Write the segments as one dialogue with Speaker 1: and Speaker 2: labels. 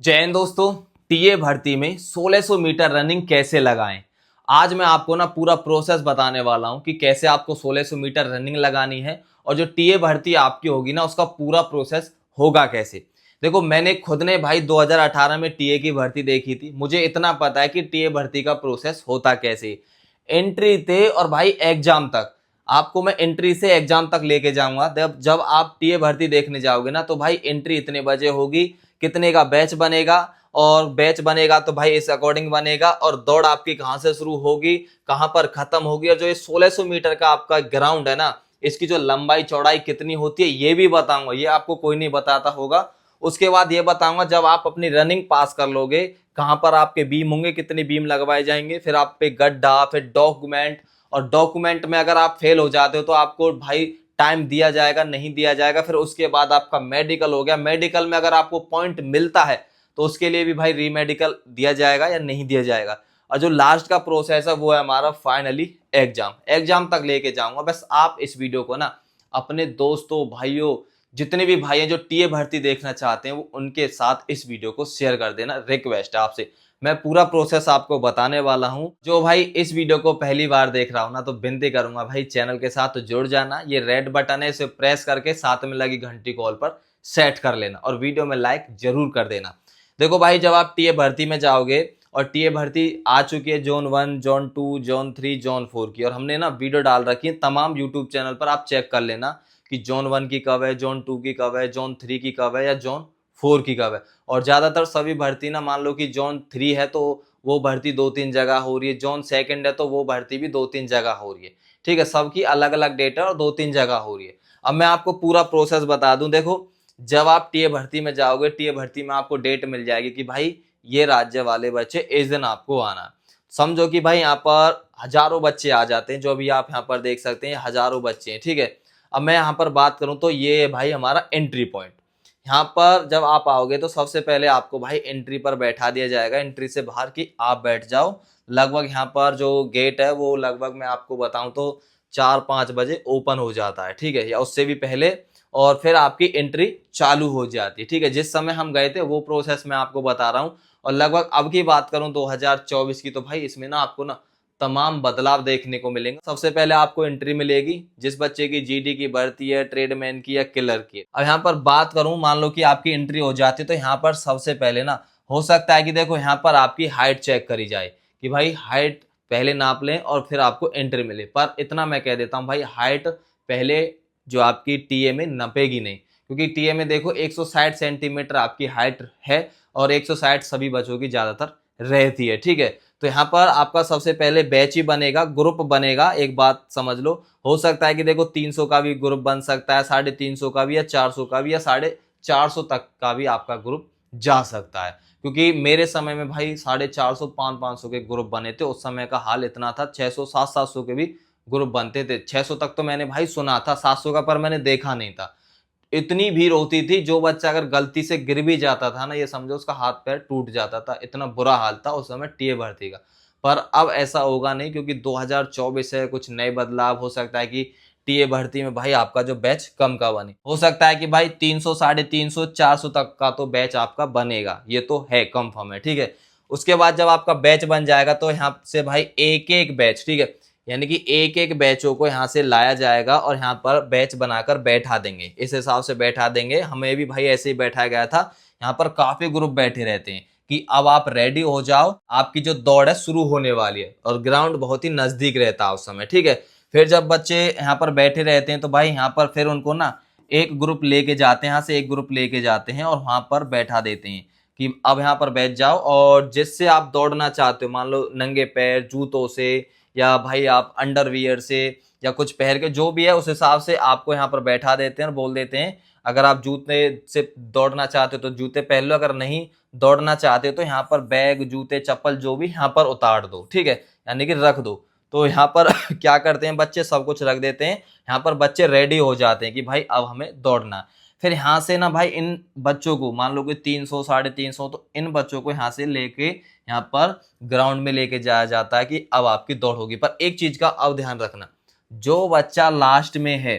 Speaker 1: जय हिंद दोस्तों। टीए भर्ती में 1600 मीटर रनिंग कैसे लगाएं। आज मैं आपको ना पूरा प्रोसेस बताने वाला हूं कि कैसे आपको 1600 मीटर रनिंग लगानी है और जो टीए भर्ती आपकी होगी ना उसका पूरा प्रोसेस होगा कैसे। देखो, मैंने खुद ने भाई 2018 में टीए की भर्ती देखी थी। मुझे इतना पता है कि टीए भर्ती का प्रोसेस होता कैसे, एंट्री थे और भाई एग्जाम तक। आपको मैं एंट्री से एग्जाम तक लेके जाऊंगा। जब आप टीए भर्ती देखने जाओगे ना तो भाई एंट्री इतने बजे होगी, कितने का बैच बनेगा, और बैच बनेगा तो भाई इस अकॉर्डिंग बनेगा, और दौड़ आपकी कहां से शुरू होगी, कहां पर खत्म होगी, और जो ये 1600 मीटर का आपका ग्राउंड है ना, इसकी जो लंबाई चौड़ाई कितनी होती है ये भी बताऊंगा। ये आपको कोई नहीं बताता होगा। उसके बाद ये बताऊंगा जब आप अपनी रनिंग पास कर लोगे कहां पर आपके बीम होंगे, कितने बीम लगवाए जाएंगे, फिर आप पे गड्ढा, फिर डॉक्यूमेंट, और डॉक्यूमेंट में अगर आप फेल हो जाते हो तो आपको भाई टाइम दिया जाएगा नहीं दिया जाएगा। फिर उसके बाद आपका मेडिकल हो गया। मेडिकल में अगर आपको पॉइंट मिलता है तो उसके लिए भी भाई रीमेडिकल दिया जाएगा या नहीं दिया जाएगा। और जो लास्ट का प्रोसेस है वो है हमारा फाइनली एग्जाम। एग्जाम तक लेके जाऊंगा। बस आप इस वीडियो को ना अपने दोस्तों भाइयों, जितने भी भाई हैं जो टीए भर्ती देखना चाहते हैं, वो उनके साथ इस वीडियो को शेयर कर देना। रिक्वेस्ट है आपसे, मैं पूरा प्रोसेस आपको बताने वाला हूं। जो भाई इस वीडियो को पहली बार देख रहा हूं ना, तो विनती करूंगा भाई चैनल के साथ तो जुड़ जाना। ये रेड बटन है, इसे प्रेस करके साथ में लगी घंटी कॉल पर सेट कर लेना और वीडियो में लाइक जरूर कर देना। देखो भाई, जब आप टीए भर्ती में जाओगे, और टीए भर्ती आ चुकी है जोन 1, जोन 2, जोन 3, जोन 4 की, और हमने ना वीडियो डाल रखी है तमाम यूट्यूब चैनल पर। आप चेक कर लेना कि जोन 1 की कब है, जोन 2 की कब है, जोन 3 की कब है, या जोन 4 की कब है। और ज्यादातर सभी भर्ती ना, मान लो कि जोन 3 है तो वो भर्ती 2-3 जगह हो रही है, जोन 2 है तो वो भर्ती भी 2-3 जगह हो रही है। ठीक है, सबकी अलग अलग डेट है और 2-3 जगह हो रही है। अब मैं आपको पूरा प्रोसेस बता दूं। देखो, जब आप टीए भर्ती में जाओगे, टीए भर्ती में आपको डेट मिल जाएगी कि भाई ये राज्य वाले बच्चे इस दिन आपको आना है। समझो कि भाई यहाँ पर हजारों बच्चे आ जाते हैं, जो भी आप यहाँ पर देख सकते हैं हजारों बच्चे हैं। ठीक है, अब मैं यहाँ पर बात करूं तो ये भाई हमारा एंट्री पॉइंट। यहाँ पर जब आप आओगे तो सबसे पहले आपको भाई एंट्री पर बैठा दिया जाएगा, एंट्री से बाहर की आप बैठ जाओ। लगभग यहाँ पर जो गेट है वो लगभग मैं आपको बताऊं तो 4-5 बजे ओपन हो जाता है। ठीक है, या उससे भी पहले, और फिर आपकी एंट्री चालू हो जाती है। ठीक है, जिस समय हम गए थे वो प्रोसेस मैं आपको बता रहा हूँ। और लगभग अब की बात करूं 2024 की, तो भाई इसमें ना आपको ना तमाम बदलाव देखने को मिलेंगे। सबसे पहले आपको एंट्री मिलेगी जिस बच्चे की जीडी की भर्ती है, ट्रेडमैन की या किलर की। अब यहाँ पर बात करूं, मान लो कि आपकी एंट्री हो जाती है तो यहाँ पर सबसे पहले ना हो सकता है कि देखो यहाँ पर आपकी हाइट चेक करी जाए कि भाई हाइट पहले नाप लें और फिर आपको एंट्री मिले। पर इतना मैं कह देता हूँ भाई, हाइट पहले जो आपकी टीए में नपेगी नहीं, क्योंकि टीए में देखो 160 सेंटीमीटर आपकी हाइट है और 160 सभी बच्चों की ज्यादातर रहती है। ठीक है, तो यहाँ पर आपका सबसे पहले बैच ही बनेगा, ग्रुप बनेगा। एक बात समझ लो, हो सकता है कि देखो 300 का भी ग्रुप बन सकता है, 350 का भी, या 400 का भी, या 450 तक का भी आपका ग्रुप जा सकता है। क्योंकि मेरे समय में भाई 450, 500 के ग्रुप बने थे। उस समय का हाल इतना था, 600, 700 के भी ग्रुप बनते थे। 600 तक तो मैंने भाई सुना था, 700 का पर मैंने देखा नहीं था। इतनी भीड़ होती थी, जो बच्चा अगर गलती से गिर भी जाता था ना, ये समझो उसका हाथ पैर टूट जाता था। इतना बुरा हाल था उस समय टीए भर्ती का। पर अब ऐसा होगा नहीं, क्योंकि 2024 है, कुछ नए बदलाव। हो सकता है कि टीए भर्ती में भाई आपका जो बैच कम का बने, हो सकता है कि भाई 300, 350, 400 तक का तो बैच आपका बनेगा, ये तो है कंफर्म है। ठीक है, उसके बाद जब आपका बैच बन जाएगा तो यहाँ से भाई एक एक बैच, ठीक है, यानी कि एक एक बैचों को यहाँ से लाया जाएगा और यहाँ पर बैच बनाकर बैठा देंगे। इस हिसाब से बैठा देंगे। हमें भी भाई ऐसे ही बैठाया गया था। यहाँ पर काफी ग्रुप बैठे रहते हैं कि अब आप रेडी हो जाओ, आपकी जो दौड़ है शुरू होने वाली है, और ग्राउंड बहुत ही नजदीक रहता है उस समय। ठीक है, फिर जब बच्चे यहाँ पर बैठे रहते हैं तो भाई यहाँ पर फिर उनको ना एक ग्रुप लेके जाते हैं, यहाँ से एक ग्रुप लेके जाते हैं और वहां पर बैठा देते हैं कि अब यहाँ पर बैठ जाओ। और जिससे आप दौड़ना चाहते हो, मान लो नंगे पैर जूतों से, या भाई आप अंडरवियर से, या कुछ पहन के, जो भी है उस हिसाब से आपको यहाँ पर बैठा देते हैं और बोल देते हैं अगर आप जूते से दौड़ना चाहते हो तो जूते पहन लो, अगर नहीं दौड़ना चाहते हो तो यहाँ पर बैग, जूते, चप्पल जो भी यहाँ पर उतार दो। ठीक है, यानी कि रख दो। तो यहाँ पर क्या करते हैं बच्चे, सब कुछ रख देते हैं। यहाँ पर बच्चे रेडी हो जाते हैं कि भाई अब हमें दौड़ना है। फिर यहाँ से ना भाई इन बच्चों को, मान लो कि 300, 350, तो इन बच्चों को यहाँ से लेके यहाँ पर ग्राउंड में लेके जाया जाता है कि अब आपकी दौड़ होगी। पर एक चीज का अब ध्यान रखना, जो बच्चा लास्ट में है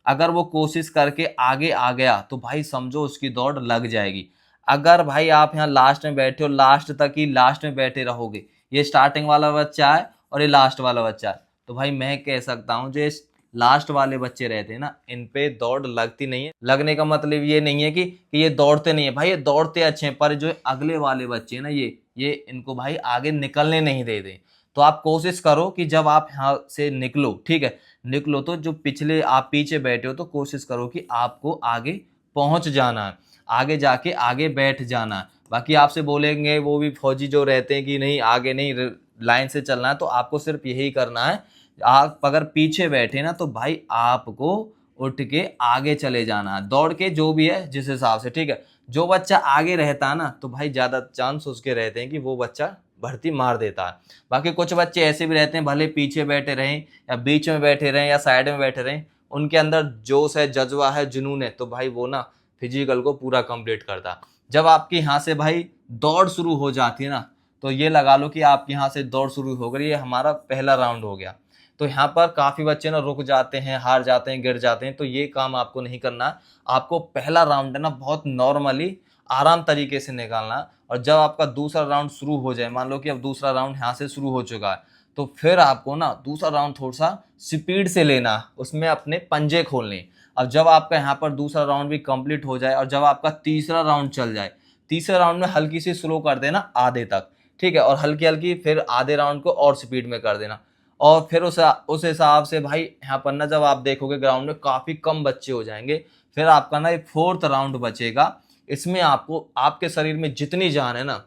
Speaker 1: अगर वो कोशिश करके आगे आ गया तो भाई समझो उसकी दौड़ लग जाएगी। अगर भाई आप यहाँ लास्ट में बैठे हो, लास्ट तक ही लास्ट में बैठे रहोगे, ये स्टार्टिंग वाला बच्चा है और ये लास्ट वाला बच्चा है, तो भाई मैं कह सकता हूँ जो लास्ट वाले बच्चे रहते हैं ना, इन पे दौड़ लगती नहीं है। लगने का मतलब ये नहीं है कि ये दौड़ते नहीं है, भाई ये दौड़ते अच्छे हैं, पर जो अगले वाले बच्चे हैं ना, ये इनको भाई आगे निकलने नहीं देते। तो आप कोशिश करो कि जब आप यहाँ से निकलो, ठीक है, निकलो तो जो पिछले आप पीछे बैठे हो तो कोशिश करो कि आपको आगे पहुंच जाना है, आगे जाके आगे बैठ जाना है। बाकी आपसे बोलेंगे वो भी फौजी जो रहते हैं कि नहीं आगे नहीं, लाइन से चलना है, तो आपको सिर्फ यही करना है। आप अगर पीछे बैठे ना तो भाई आपको उठ के आगे चले जाना है, दौड़ के जो भी है जिस हिसाब से, ठीक है। जो बच्चा आगे रहता है ना तो भाई ज्यादा चांस उसके रहते हैं कि वो बच्चा भर्ती मार देता है। बाकी कुछ बच्चे ऐसे भी रहते हैं, भले पीछे बैठे रहें या बीच में बैठे रहें या साइड में बैठे रहें, उनके अंदर जोश है, जज्बा है, जुनून है, तो भाई वो ना फिजिकल को पूरा कंप्लीट करता। जब आपकी यहाँ से भाई दौड़ शुरू हो जाती है ना, तो ये लगा लो कि आपके यहाँ से दौड़ शुरू हो गई, ये हमारा पहला राउंड हो गया। तो यहाँ पर काफी बच्चे ना रुक जाते हैं, हार जाते हैं, गिर जाते हैं, तो ये काम आपको नहीं करना। आपको पहला राउंड है ना बहुत नॉर्मली आराम तरीके से निकालना, और जब आपका दूसरा राउंड शुरू हो जाए, मान लो कि अब दूसरा राउंड यहाँ से शुरू हो चुका है, तो फिर आपको ना दूसरा राउंड थोड़ा सा स्पीड से लेना, उसमें अपने पंजे खोलने। अब जब आपका यहाँ पर दूसरा राउंड भी कंप्लीट हो जाए और जब आपका तीसरा राउंड चल जाए, तीसरे राउंड में हल्की सी स्लो कर देना आधे तक, ठीक है, और हल्की हल्की फिर आधे राउंड को और स्पीड में कर देना। और फिर उस हिसाब से भाई यहाँ पर ना जब आप देखोगे ग्राउंड में काफी कम बच्चे हो जाएंगे, फिर आपका ना एक फोर्थ राउंड बचेगा। इसमें आपको आपके शरीर में जितनी जान है ना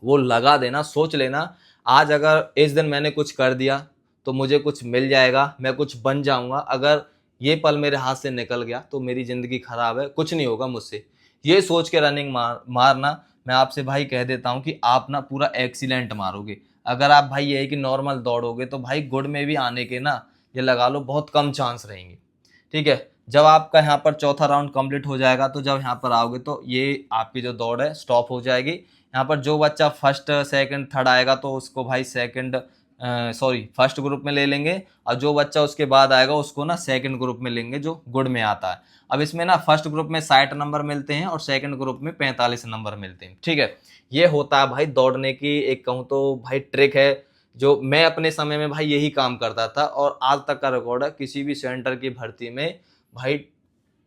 Speaker 1: वो लगा देना। सोच लेना आज अगर इस दिन मैंने कुछ कर दिया तो मुझे कुछ मिल जाएगा, मैं कुछ बन जाऊंगा। अगर ये पल मेरे हाथ से निकल गया तो मेरी जिंदगी खराब है, कुछ नहीं होगा मुझसे। ये सोच के रनिंग मारना। मैं आपसे भाई कह देता हूँ कि आप ना पूरा एक्सीलेंट मारोगे। अगर आप भाई ये कि नॉर्मल दौड़ोगे तो भाई गुड में भी आने के ना ये लगा लो बहुत कम चांस रहेंगे, ठीक है। जब आपका यहाँ पर चौथा राउंड कंप्लीट हो जाएगा तो जब यहाँ पर आओगे तो ये आपकी जो दौड़ है स्टॉप हो जाएगी। यहाँ पर जो बच्चा फर्स्ट सेकंड थर्ड आएगा तो उसको भाई फर्स्ट ग्रुप में ले लेंगे, और जो बच्चा उसके बाद आएगा उसको ना सेकंड ग्रुप में लेंगे जो गुड में आता है। अब इसमें ना फर्स्ट ग्रुप में 60 नंबर मिलते हैं और सेकंड ग्रुप में 45 नंबर मिलते हैं, ठीक है। ये होता है भाई दौड़ने की एक कहूँ तो भाई ट्रिक है, जो मैं अपने समय में भाई यही काम करता था और आज तक का रिकॉर्ड है। किसी भी सेंटर की भर्ती में भाई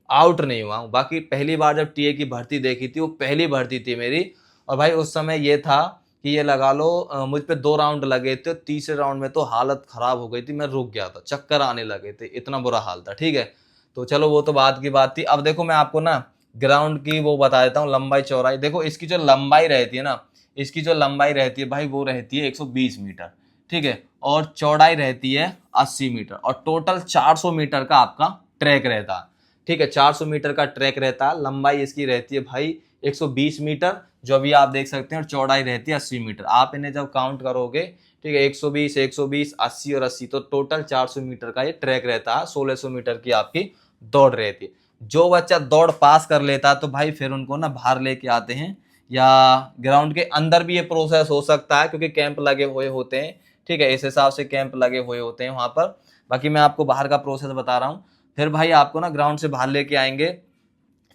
Speaker 1: आउट नहीं हुआ हूँ। बाकी पहली बार जब टीए की भर्ती देखी थी वो पहली भर्ती थी मेरी, और भाई उस समय ये था कि ये लगा लो मुझ पे 2 राउंड लगे थे, तीसरे राउंड में तो हालत खराब हो गई थी, मैं रुक गया था, चक्कर आने लगे थे, इतना बुरा हाल था, ठीक है। तो चलो वो तो बाद की बात थी। अब देखो मैं आपको ना ग्राउंड की वो बता देता हूँ, लंबाई चौड़ाई। देखो इसकी जो लंबाई रहती है ना, इसकी जो लंबाई रहती है भाई वो रहती है 120 मीटर, ठीक है, और चौड़ाई रहती है 80 मीटर, और टोटल 400 मीटर का आपका ट्रैक रहता है, ठीक है। 400 मीटर का ट्रैक रहता है, लंबाई इसकी रहती है भाई 120 मीटर जो अभी आप देख सकते हैं, और चौड़ाई रहती है 80 मीटर। आप इन्हें जब काउंट करोगे, ठीक है, 120 120 80 और 80, तो टोटल 400 मीटर का ये ट्रैक रहता है। 1600 मीटर की आपकी दौड़ रहती है। जो बच्चा दौड़ पास कर लेता है तो भाई फिर उनको ना बाहर लेके आते हैं, या ग्राउंड के अंदर भी ये प्रोसेस हो सकता है क्योंकि कैंप लगे हुए होते हैं, ठीक है, इस हिसाब से कैंप लगे हुए होते हैं वहां पर। बाकी मैं आपको बाहर का प्रोसेस बता रहा हूँ। फिर भाई आपको ना ग्राउंड से बाहर लेके आएंगे,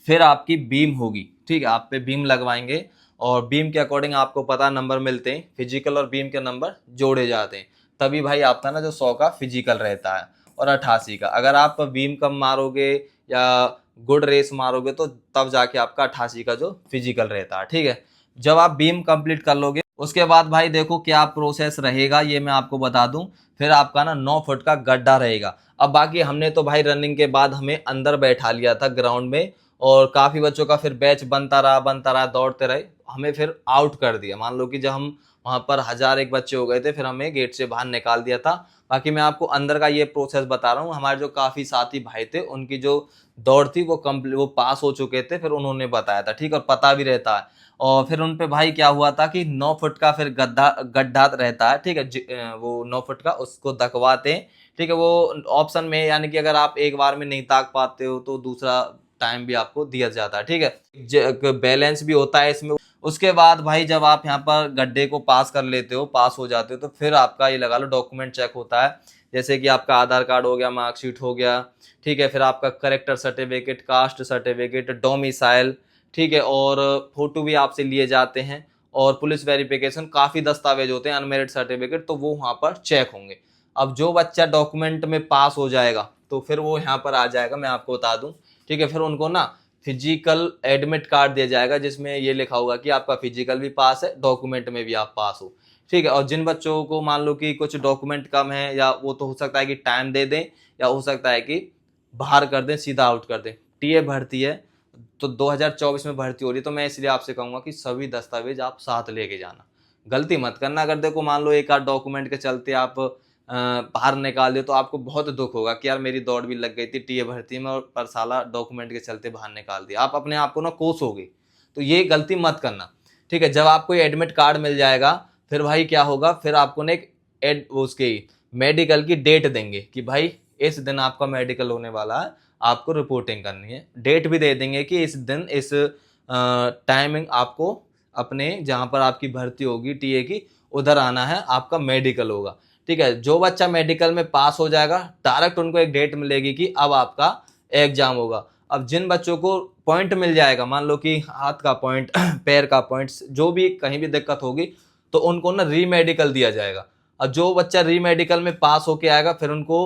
Speaker 1: फिर आपकी बीम होगी, ठीक है, आप पे बीम लगवाएंगे, और बीम के अकॉर्डिंग आपको पता नंबर मिलते हैं, फिजिकल और बीम के नंबर जोड़े जाते हैं, तभी भाई आपका ना जो 100 का फिजिकल रहता है और 88 का। अगर आप बीम कम मारोगे या गुड रेस मारोगे तो तब जाके आपका 88 का जो फिजिकल रहता है, ठीक है। जब आप बीम कंप्लीट कर लोगे उसके बाद भाई देखो क्या प्रोसेस रहेगा ये मैं आपको बता दूं। फिर आपका ना 9 फुट का गड्ढा रहेगा। अब बाकी हमने तो भाई रनिंग के बाद हमें अंदर बैठा लिया था ग्राउंड में, और काफी बच्चों का फिर बैच बनता रहा, दौड़ते रहे, हमें फिर आउट कर दिया। मान लो कि जब हम वहां पर 1001 बच्चे हो गए थे, फिर हमें गेट से बाहर निकाल दिया था। बाकी मैं आपको अंदर का ये प्रोसेस बता रहा हूँ। हमारे जो काफी साथी भाई थे उनकी जो दौड़ थी वो पास हो चुके थे, फिर उन्होंने बताया था, ठीक, और पता भी रहता है। और फिर उन पे भाई क्या हुआ था कि 9 फुट का फिर गड्ढा रहता है, ठीक है, वो 9 फुट का उसको दकवाते हैं, ठीक है। वो ऑप्शन में यानी कि अगर आप एक बार में नहीं ताक पाते हो तो दूसरा टाइम भी आपको दिया जाता है, ठीक है, बैलेंस भी होता है इसमें। उसके बाद भाई जब आप यहाँ पर गड्ढे को पास कर लेते हो, पास हो जाते हो, तो फिर आपका ये लगा लो डॉक्यूमेंट चेक होता है, जैसे कि आपका आधार कार्ड हो गया, मार्कशीट हो गया, ठीक है, फिर आपका character certificate, caste certificate, domicile, ठीक है, और फोटो भी आपसे लिए जाते हैं, और पुलिस वेरिफिकेशन, काफ़ी दस्तावेज होते हैं, अनमेरिड सर्टिफिकेट, तो वो वहाँ पर चेक होंगे। अब जो बच्चा डॉक्यूमेंट में पास हो जाएगा तो फिर वो यहाँ पर आ जाएगा, मैं आपको बता दूं, ठीक है। फिर उनको ना फिजिकल एडमिट कार्ड दिया जाएगा, जिसमें ये लिखा होगा कि आपका फिजिकल भी पास है, डॉक्यूमेंट में भी आप पास हो, ठीक है। और जिन बच्चों को मान लो कि कुछ डॉक्यूमेंट कम है, या वो तो हो सकता है कि टाइम दे दें, या हो सकता है कि बाहर कर दें, सीधा आउट कर दें। टीए भर्ती है तो 2024 में भर्ती हो रही है, तो मैं इसलिए आपसे कहूंगा कि सभी दस्तावेज आप साथ लेके जाना, गलती मत करना। अगर देखो मान लो एक आध डॉक्यूमेंट के चलते आप बाहर निकाल दो, तो आपको बहुत दुख होगा कि यार मेरी दौड़ भी लग गई थी टीए भर्ती में, और पर साला डॉक्यूमेंट के चलते बाहर निकाल दिया, आप अपने आप को ना कोसोगे। तो ये गलती मत करना, ठीक है। जब आपको ये एडमिट कार्ड मिल जाएगा, फिर भाई क्या होगा, फिर आपको ना एक उसकी मेडिकल की डेट देंगे कि भाई इस दिन आपका मेडिकल होने वाला है, आपको रिपोर्टिंग करनी है। डेट भी दे देंगे कि इस दिन इस टाइमिंग आपको अपने जहाँ पर आपकी भर्ती होगी टीए की, उधर आना है, आपका मेडिकल होगा, ठीक है। जो बच्चा मेडिकल में पास हो जाएगा, डायरेक्ट उनको एक डेट मिलेगी कि अब आपका एग्जाम होगा। अब जिन बच्चों को पॉइंट मिल जाएगा, मान लो कि हाथ का पॉइंट पैर का पॉइंट, जो भी कहीं भी दिक्कत होगी, तो उनको ना री मेडिकल दिया जाएगा। अब जो बच्चा री मेडिकल में पास होके आएगा, फिर उनको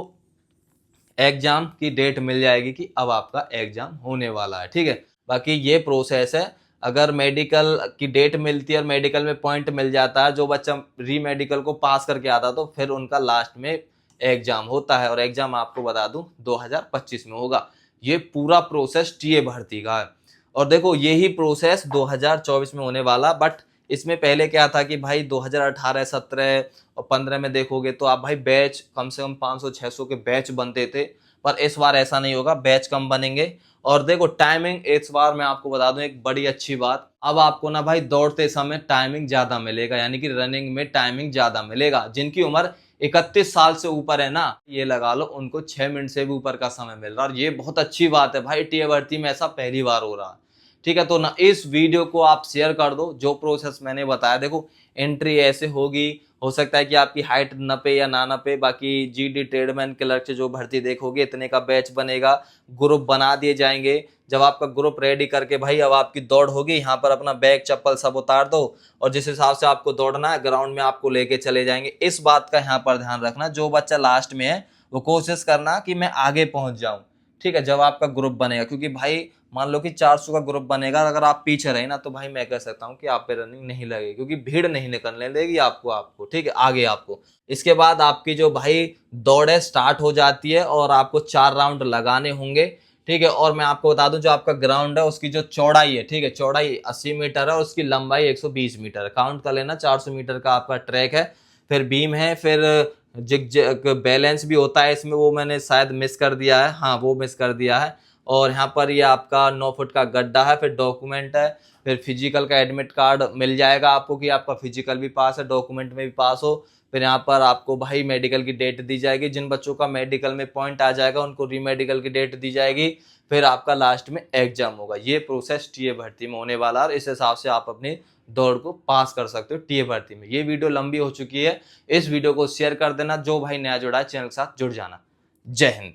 Speaker 1: एग्जाम की डेट मिल जाएगी कि अब आपका एग्जाम होने वाला है, ठीक है। बाकी ये प्रोसेस है। अगर मेडिकल की डेट मिलती है और मेडिकल में पॉइंट मिल जाता है, जो बच्चा री मेडिकल को पास करके आता, तो फिर उनका लास्ट में एग्जाम होता है, और एग्जाम आपको बता दूं 2025 में होगा। ये पूरा प्रोसेस टीए भर्ती का है। और देखो यही प्रोसेस 2024 में होने वाला, बट इसमें पहले क्या था कि भाई 2018, 17 और 15 में देखोगे तो आप भाई बैच कम से कम 500-600 के बैच बनते थे, पर इस बार ऐसा नहीं होगा, बैच कम बनेंगे। और देखो टाइमिंग इस बार मैं आपको बता दूं एक बड़ी अच्छी बात, अब आपको ना भाई दौड़ते समय टाइमिंग ज्यादा मिलेगा, यानी कि रनिंग में टाइमिंग ज्यादा मिलेगा। जिनकी उम्र 31 साल से ऊपर है ना, ये लगा लो उनको 6 मिनट से भी ऊपर का समय मिल रहा है, और ये बहुत अच्छी बात है भाई, टीए भर्ती में ऐसा पहली बार हो रहा है, ठीक है। तो ना इस वीडियो को आप शेयर कर दो, जो प्रोसेस मैंने बताया। देखो एंट्री ऐसे होगी, हो सकता है कि आपकी हाइट नपे या ना नपे, बाकी जीडी ट्रेडमैन क्लर्क से जो भर्ती देखोगे इतने का बैच बनेगा, ग्रुप बना दिए जाएंगे। जब आपका ग्रुप रेडी करके भाई अब आपकी दौड़ होगी, यहाँ पर अपना बैग चप्पल सब उतार दो, और जिस हिसाब से आपको दौड़ना है ग्राउंड में आपको लेके चले जाएंगे। इस बात का यहाँ पर ध्यान रखना, जो बच्चा लास्ट में है वो कोशिश करना कि मैं आगे पहुंच जाऊं, ठीक है, जब आपका ग्रुप बनेगा। क्योंकि भाई मान लो कि 400 का ग्रुप बनेगा, अगर आप पीछे रहे ना, तो भाई मैं कह सकता हूँ कि आप पे रनिंग नहीं लगेगी, क्योंकि भीड़ नहीं निकलने देगी आपको, ठीक है, आगे आपको। इसके बाद आपकी जो भाई दौड़ है स्टार्ट हो जाती है, और आपको 4 राउंड लगाने होंगे, ठीक है। और मैं आपको बता दूं जो आपका ग्राउंड है उसकी जो चौड़ाई है, ठीक है, चौड़ाई 80 मीटर है, और उसकी लंबाई 120 मीटर है, काउंट कर लेना। 400 मीटर का आपका ट्रैक है, फिर बीम है, फिर जिग बैलेंस भी होता है इसमें, वो मैंने शायद मिस कर दिया है, हाँ वो मिस कर दिया है। और यहाँ पर ये आपका 9 फुट का गड्ढा है, फिर डॉक्यूमेंट है, फिर फिजिकल का एडमिट कार्ड मिल जाएगा आपको कि आपका फिजिकल भी पास है, डॉक्यूमेंट में भी पास हो। फिर यहाँ पर आपको भाई मेडिकल की डेट दी जाएगी, जिन बच्चों का मेडिकल में पॉइंट आ जाएगा उनको री मेडिकल की डेट दी जाएगी, फिर आपका लास्ट में एग्जाम होगा। ये प्रोसेस टीए भर्ती में होने वाला है, और इस हिसाब से आप अपनी दौड़ को पास कर सकते हो टीए भर्ती में। ये वीडियो लंबी हो चुकी है, इस वीडियो को शेयर कर देना, जो भाई नया जुड़ा है चैनल के साथ जुड़ जाना। जय हिंद।